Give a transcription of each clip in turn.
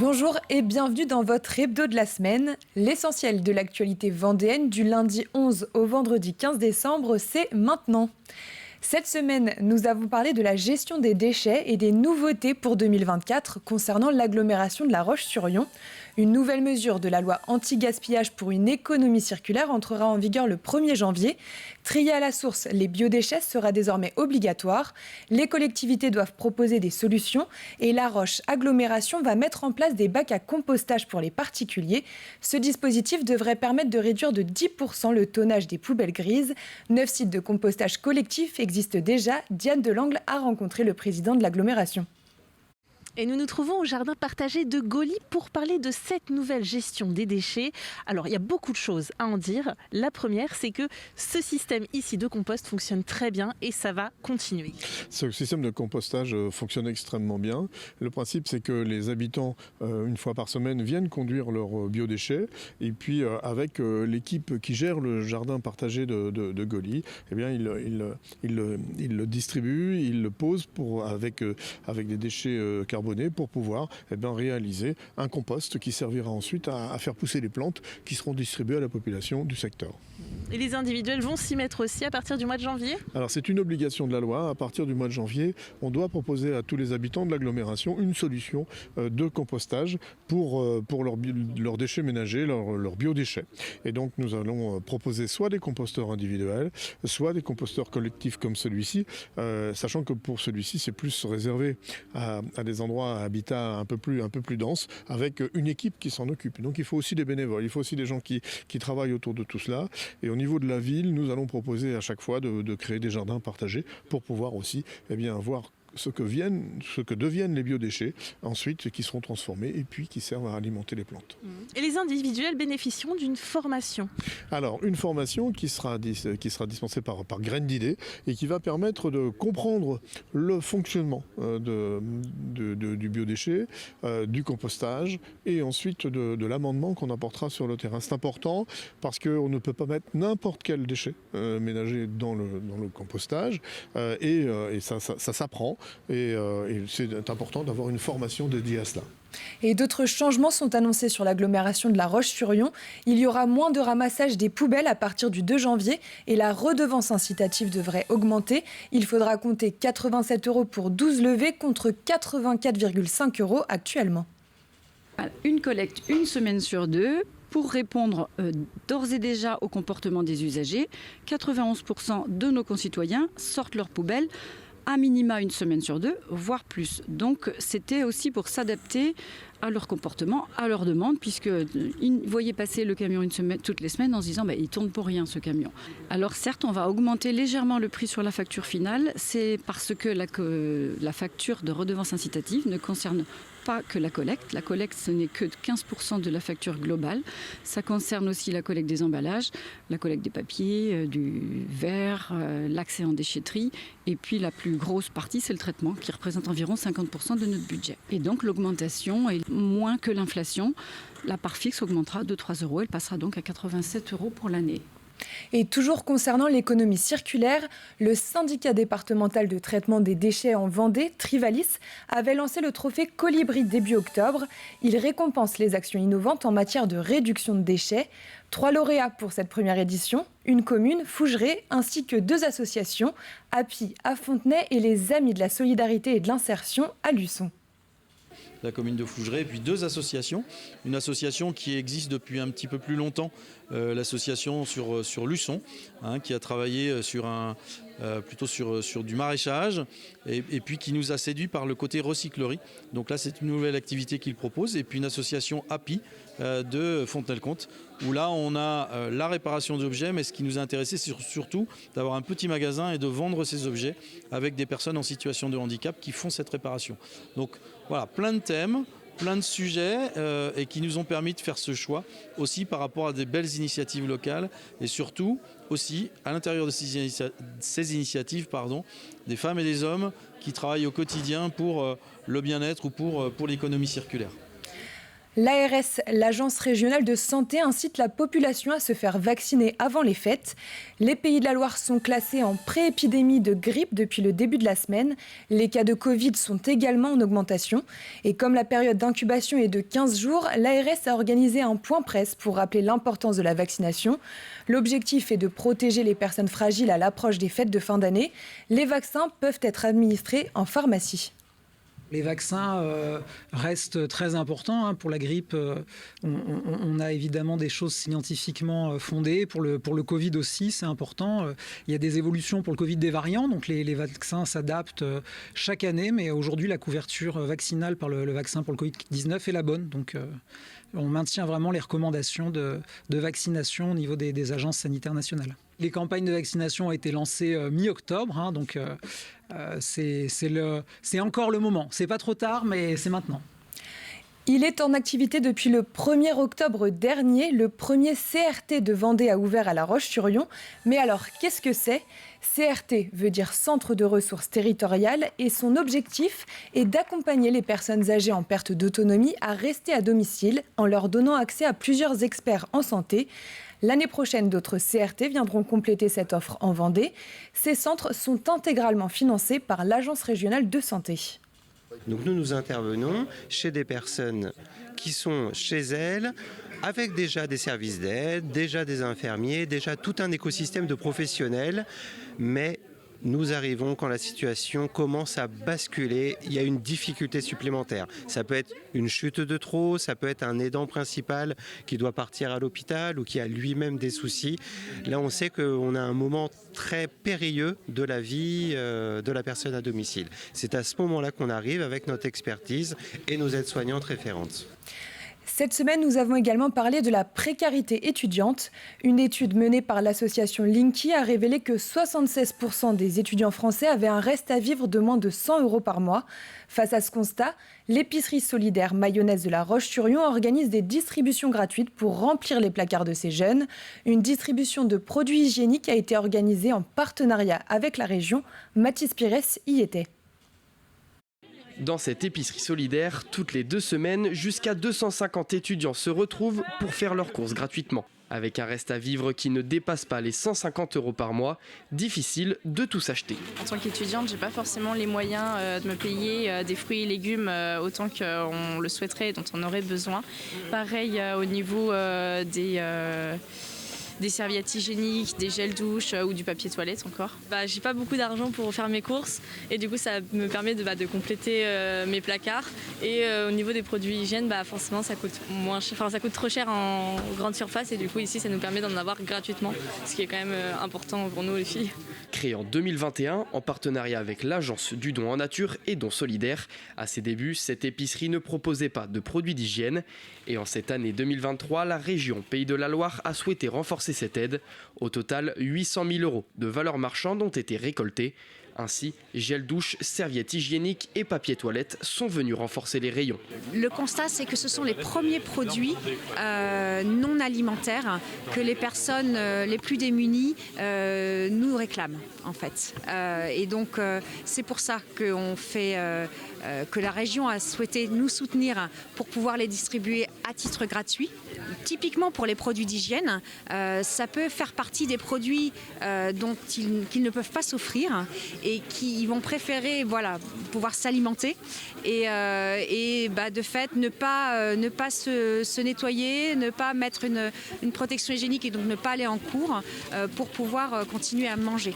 Bonjour et bienvenue dans votre hebdo de la semaine. L'essentiel de l'actualité vendéenne du lundi 11 au vendredi 15 décembre, c'est maintenant. Cette semaine, nous avons parlé de la gestion des déchets et des nouveautés pour 2024 concernant l'agglomération de La Roche-sur-Yon. Une nouvelle mesure de la loi anti-gaspillage pour une économie circulaire entrera en vigueur le 1er janvier. Trier à la source les biodéchets sera désormais obligatoire. Les collectivités doivent proposer des solutions et La Roche Agglomération va mettre en place des bacs à compostage pour les particuliers. Ce dispositif devrait permettre de réduire de 10% le tonnage des poubelles grises. 9 sites de compostage collectif existent déjà. Diane Delangle a rencontré le président de l'agglomération. Et nous nous trouvons au jardin partagé de Gauly pour parler de cette nouvelle gestion des déchets. Alors, il y a beaucoup de choses à en dire. La première, c'est que ce système ici de compost fonctionne très bien et ça va continuer. Ce système de compostage fonctionne extrêmement bien. Le principe, c'est que les habitants, une fois par semaine, viennent conduire leurs biodéchets. Et puis, avec l'équipe qui gère le jardin partagé de Gauly, eh bien, ils le distribuent, ils le posent avec des déchets carbonés pour pouvoir réaliser un compost qui servira ensuite à faire pousser les plantes qui seront distribuées à la population du secteur. Et les individuels vont s'y mettre aussi à partir du mois de janvier ? Alors c'est une obligation de la loi. À partir du mois de janvier, on doit proposer à tous les habitants de l'agglomération une solution de compostage pour leurs déchets ménagers, leurs biodéchets. Et donc nous allons proposer soit des composteurs individuels, soit des composteurs collectifs comme celui-ci, sachant que pour celui-ci c'est plus réservé à des endroits à habitat un peu plus dense, avec une équipe qui s'en occupe. Donc il faut aussi des bénévoles, il faut aussi des gens qui travaillent autour de tout cela. Et au niveau de la ville, nous allons proposer à chaque fois de créer des jardins partagés pour pouvoir aussi voir ce que deviennent les biodéchets, ensuite qui seront transformés et puis qui servent à alimenter les plantes. Et les individuels bénéficieront d'une formation ? Alors, une formation qui sera dispensée par Graines d'idées et qui va permettre de comprendre le fonctionnement du biodéchet, du compostage et ensuite de l'amendement qu'on apportera sur le terrain. C'est important parce qu'on ne peut pas mettre n'importe quel déchet ménager dans le compostage et ça s'apprend. Et c'est important d'avoir une formation dédiée à cela. Et d'autres changements sont annoncés sur l'agglomération de La Roche-sur-Yon. Il y aura moins de ramassage des poubelles à partir du 2 janvier et la redevance incitative devrait augmenter. Il faudra compter 87 € pour 12 levées contre 84,5 € actuellement. Une collecte une semaine sur deux. Pour répondre d'ores et déjà au comportement des usagers, 91% de nos concitoyens sortent leurs poubelles à minima une semaine sur deux, voire plus. Donc c'était aussi pour s'adapter à leur comportement, à leur demande, puisqu'ils voyaient passer le camion toutes les semaines en se disant il tourne pour rien ce camion. Alors certes, on va augmenter légèrement le prix sur la facture finale, c'est parce que la facture de redevance incitative ne concerne pas que la collecte. La collecte, ce n'est que 15% de la facture globale. Ça concerne aussi la collecte des emballages, la collecte des papiers, du verre, l'accès en déchetterie. Et puis la plus grosse partie, c'est le traitement, qui représente environ 50% de notre budget. Et donc l'augmentation est moins que l'inflation. La part fixe augmentera de 3 €. Elle passera donc à 87 € pour l'année. Et toujours concernant l'économie circulaire, le syndicat départemental de traitement des déchets en Vendée, Trivalis, avait lancé le trophée Colibri début octobre. Il récompense les actions innovantes en matière de réduction de déchets. 3 lauréats pour cette première édition, une commune, Fougeray, ainsi que 2 associations, API à Fontenay et les Amis de la Solidarité et de l'Insertion à Luçon. La commune de Fougeray, et puis 2 associations. Une association qui existe depuis un petit peu plus longtemps, l'association sur Luçon, qui a travaillé plutôt sur du maraîchage, et puis qui nous a séduit par le côté recyclerie. Donc là, c'est une nouvelle activité qu'il propose. Et puis une association API de Fontenay-le-Comte, où là, on a la réparation d'objets, mais ce qui nous a intéressé, c'est surtout d'avoir un petit magasin et de vendre ces objets avec des personnes en situation de handicap qui font cette réparation. Donc voilà, plein de thèmes, plein de sujets et qui nous ont permis de faire ce choix aussi par rapport à des belles initiatives locales et surtout aussi à l'intérieur de ces initiatives, des femmes et des hommes qui travaillent au quotidien pour le bien-être ou pour l'économie circulaire. L'ARS, l'Agence régionale de santé, incite la population à se faire vacciner avant les fêtes. Les Pays de la Loire sont classés en pré-épidémie de grippe depuis le début de la semaine. Les cas de Covid sont également en augmentation. Et comme la période d'incubation est de 15 jours, l'ARS a organisé un point presse pour rappeler l'importance de la vaccination. L'objectif est de protéger les personnes fragiles à l'approche des fêtes de fin d'année. Les vaccins peuvent être administrés en pharmacie. Les vaccins restent très importants. Pour la grippe, on a évidemment des choses scientifiquement fondées. Pour le Covid aussi, c'est important. Il y a des évolutions pour le Covid des variants, donc les vaccins s'adaptent chaque année. Mais aujourd'hui, la couverture vaccinale par le vaccin pour le Covid-19 est la bonne. Donc on maintient vraiment les recommandations de vaccination au niveau des agences sanitaires nationales. Les campagnes de vaccination ont été lancées mi-octobre, donc c'est encore le moment. C'est pas trop tard, mais c'est maintenant. Il est en activité depuis le 1er octobre dernier. Le premier CRT de Vendée a ouvert à La Roche-sur-Yon. Mais alors, qu'est-ce que c'est ? CRT veut dire Centre de ressources territoriales et son objectif est d'accompagner les personnes âgées en perte d'autonomie à rester à domicile en leur donnant accès à plusieurs experts en santé. L'année prochaine, d'autres CRT viendront compléter cette offre en Vendée. Ces centres sont intégralement financés par l'Agence régionale de santé. Donc nous intervenons chez des personnes qui sont chez elles, avec déjà des services d'aide, déjà des infirmiers, déjà tout un écosystème de professionnels, mais nous arrivons quand la situation commence à basculer, il y a une difficulté supplémentaire. Ça peut être une chute de trop, ça peut être un aidant principal qui doit partir à l'hôpital ou qui a lui-même des soucis. Là, on sait qu'on a un moment très périlleux de la vie de la personne à domicile. C'est à ce moment-là qu'on arrive avec notre expertise et nos aides-soignantes référentes. Cette semaine, nous avons également parlé de la précarité étudiante. Une étude menée par l'association Linky a révélé que 76% des étudiants français avaient un reste à vivre de moins de 100 € par mois. Face à ce constat, l'épicerie solidaire Mayonnaise de La Roche-sur-Yon organise des distributions gratuites pour remplir les placards de ces jeunes. Une distribution de produits hygiéniques a été organisée en partenariat avec la région. Mathis Pires y était. Dans cette épicerie solidaire, toutes les 2 semaines, jusqu'à 250 étudiants se retrouvent pour faire leurs courses gratuitement. Avec un reste à vivre qui ne dépasse pas les 150 € par mois, difficile de tout s'acheter. En tant qu'étudiante, j'ai pas forcément les moyens de me payer des fruits et légumes autant qu'on le souhaiterait et dont on aurait besoin. Pareil au niveau des serviettes hygiéniques, des gels douche ou du papier toilette encore. J'ai pas beaucoup d'argent pour faire mes courses et du coup ça me permet de compléter mes placards. Et au niveau des produits hygiène, forcément ça coûte moins cher, ça coûte trop cher en grande surface et du coup ici ça nous permet d'en avoir gratuitement, ce qui est quand même important pour nous les filles. Créé en 2021 en partenariat avec l'agence du don en nature et don solidaire, à ses débuts, cette épicerie ne proposait pas de produits d'hygiène. Et en cette année 2023, la région Pays de la Loire a souhaité renforcer cette aide. Au total, 800 000 € de valeur marchande ont été récoltés. Ainsi, gel douche, serviettes hygiéniques et papier toilette sont venus renforcer les rayons. Le constat, c'est que ce sont les premiers produits non alimentaires que les personnes les plus démunies nous réclament, en fait. Et donc, c'est pour ça qu'on fait, que la région a souhaité nous soutenir pour pouvoir les distribuer à titre gratuit. Typiquement pour les produits d'hygiène, ça peut faire partie des produits dont qu'ils ne peuvent pas s'offrir et qui vont préférer pouvoir s'alimenter et de fait ne pas se nettoyer, ne pas mettre une protection hygiénique et donc ne pas aller en cours pour pouvoir continuer à manger.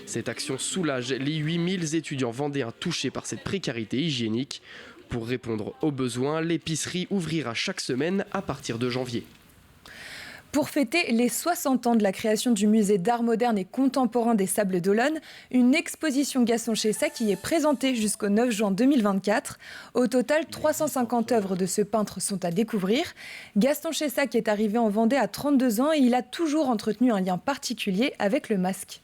Cette action soulage les 8000 étudiants vendéens touchés par cette précarité hygiénique. Pour répondre aux besoins, l'épicerie ouvrira chaque semaine à partir de janvier. Pour fêter les 60 ans de la création du musée d'art moderne et contemporain des Sables d'Olonne, une exposition Gaston Chessac y est présentée jusqu'au 9 juin 2024. Au total, 350 œuvres de ce peintre sont à découvrir. Gaston Chessac est arrivé en Vendée à 32 ans et il a toujours entretenu un lien particulier avec le masque.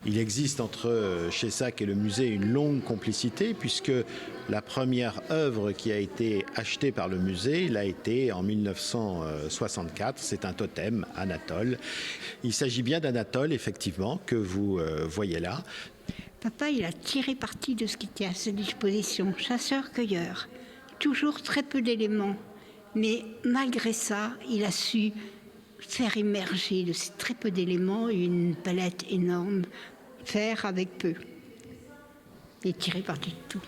Il existe entre Chessac et le musée une longue complicité puisque la première œuvre qui a été achetée par le musée l'a été en 1964. C'est un totem, Anatole. Il s'agit bien d'Anatole, effectivement, que vous voyez là. Papa, il a tiré parti de ce qui était à sa disposition, chasseur-cueilleur. Toujours très peu d'éléments. Mais malgré ça, il a su faire émerger de très peu d'éléments une palette énorme, faire avec peu et tirer parti de tout.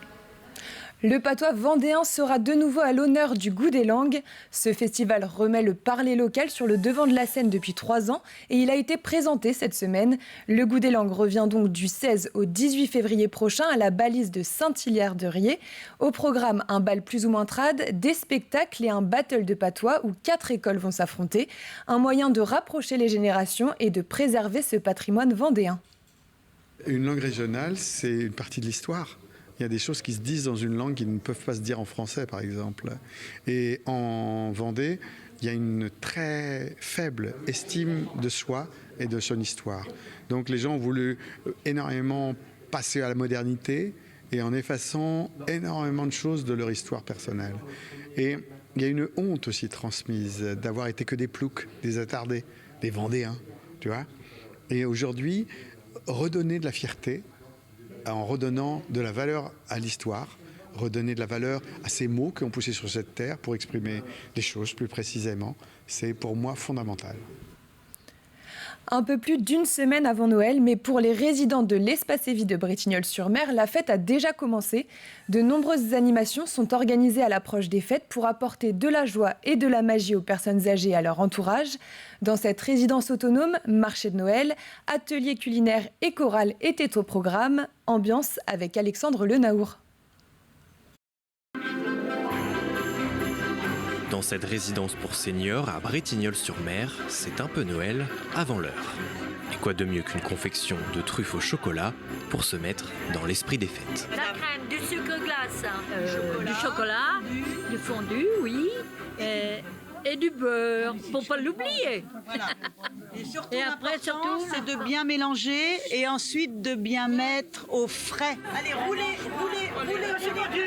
Le patois vendéen sera de nouveau à l'honneur du Goût des langues. Ce festival remet le parler local sur le devant de la scène depuis 3 ans et il a été présenté cette semaine. Le Goût des langues revient donc du 16 au 18 février prochain à la balise de Saint-Hilaire-de-Riez. Au programme, un bal plus ou moins trad, des spectacles et un battle de patois où 4 écoles vont s'affronter. Un moyen de rapprocher les générations et de préserver ce patrimoine vendéen. Une langue régionale, c'est une partie de l'histoire. Il y a des choses qui se disent dans une langue qui ne peuvent pas se dire en français, par exemple. Et en Vendée, il y a une très faible estime de soi et de son histoire. Donc les gens ont voulu énormément passer à la modernité et en effaçant énormément de choses de leur histoire personnelle. Et il y a une honte aussi transmise d'avoir été que des ploucs, des attardés, des Vendéens, tu vois. Et aujourd'hui, redonner de la fierté, en redonnant de la valeur à l'histoire, redonner de la valeur à ces mots qui ont poussé sur cette terre pour exprimer des choses plus précisément, c'est pour moi fondamental. Un peu plus d'une semaine avant Noël, mais pour les résidents de l'Espace Vie de Bretignolles-sur-Mer, la fête a déjà commencé. De nombreuses animations sont organisées à l'approche des fêtes pour apporter de la joie et de la magie aux personnes âgées et à leur entourage. Dans cette résidence autonome, marché de Noël, ateliers culinaires et chorale étaient au programme. Ambiance avec Alexandre Lenaour. Dans cette résidence pour seniors à Bretignolles-sur-Mer, c'est un peu Noël avant l'heure. Et quoi de mieux qu'une confection de truffes au chocolat pour se mettre dans l'esprit des fêtes. La crème, du sucre glace, du chocolat, du fondu, oui, et du beurre, pour pas l'oublier. Voilà. Et après, surtout, c'est de bien mélanger et ensuite de bien mettre au frais. Allez, roulez au fondu.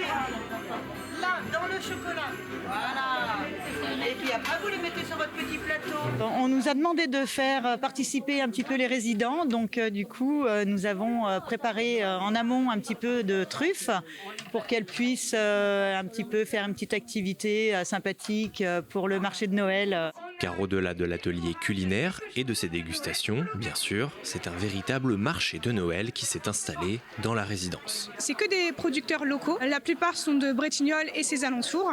Là, dans le chocolat. Voilà. Et puis après, vous les mettez sur votre petit plateau. On nous a demandé de faire participer un petit peu les résidents. Donc, du coup, nous avons préparé en amont un petit peu de truffes pour qu'elles puissent un petit peu faire une petite activité sympathique pour le marché de Noël. Car au-delà de l'atelier culinaire et de ses dégustations, bien sûr, c'est un véritable marché de Noël qui s'est installé dans la résidence. C'est que des producteurs locaux. La plupart sont de Bretignolles et ses alentours.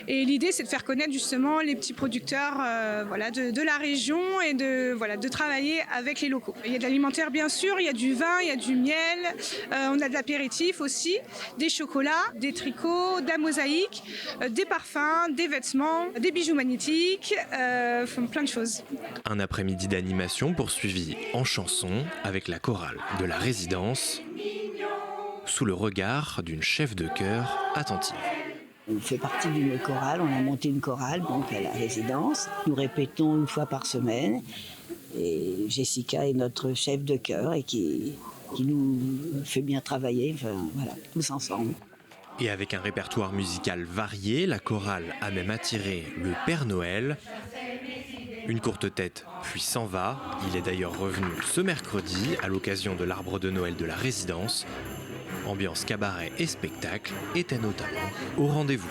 Et l'idée, c'est de faire connaître justement les petits producteurs de la région et de travailler avec les locaux. Il y a de l'alimentaire, bien sûr, il y a du vin, il y a du miel, on a de l'apéritif aussi, des chocolats, des tricots, de la mosaïque, des parfums, des vêtements, des bijoux magnétiques, plein de choses. Un après-midi d'animation poursuivi en chanson avec la chorale de la résidence, sous le regard d'une chef de chœur attentive. On fait partie d'une chorale, on a monté une chorale donc à la résidence. Nous répétons 1 fois par semaine. Et Jessica est notre chef de chœur et qui nous fait bien travailler, voilà, tous ensemble. Et avec un répertoire musical varié, la chorale a même attiré le Père Noël. Une courte tête, puis s'en va. Il est d'ailleurs revenu ce mercredi à l'occasion de l'arbre de Noël de la résidence. Ambiance cabaret et spectacle était notamment au rendez-vous.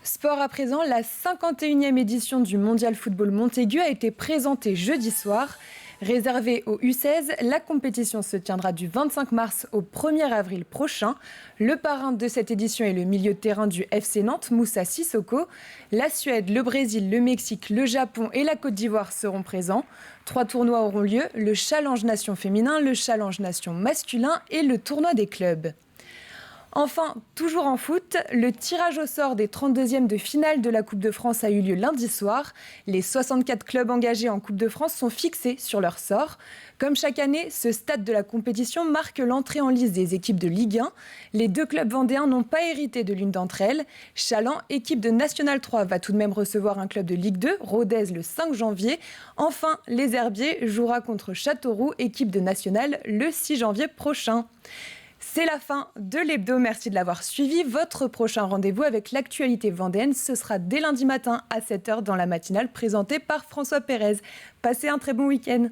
Sport à présent, la 51e édition du Mondial Football Montaigu a été présentée jeudi soir. Réservée au U16, la compétition se tiendra du 25 mars au 1er avril prochain. Le parrain de cette édition est le milieu de terrain du FC Nantes, Moussa Sissoko. La Suède, le Brésil, le Mexique, le Japon et la Côte d'Ivoire seront présents. 3 tournois auront lieu, le Challenge Nation féminin, le Challenge Nation masculin et le tournoi des clubs. Enfin, toujours en foot, le tirage au sort des 32e de finale de la Coupe de France a eu lieu lundi soir. Les 64 clubs engagés en Coupe de France sont fixés sur leur sort. Comme chaque année, ce stade de la compétition marque l'entrée en lice des équipes de Ligue 1. Les 2 clubs vendéens n'ont pas hérité de l'une d'entre elles. Chaland, équipe de National 3, va tout de même recevoir un club de Ligue 2, Rodez, le 5 janvier. Enfin, les Herbiers jouera contre Châteauroux, équipe de National, le 6 janvier prochain. C'est la fin de l'hebdo, merci de l'avoir suivi. Votre prochain rendez-vous avec l'actualité vendéenne, ce sera dès lundi matin à 7h dans la matinale présentée par François Pérez. Passez un très bon week-end.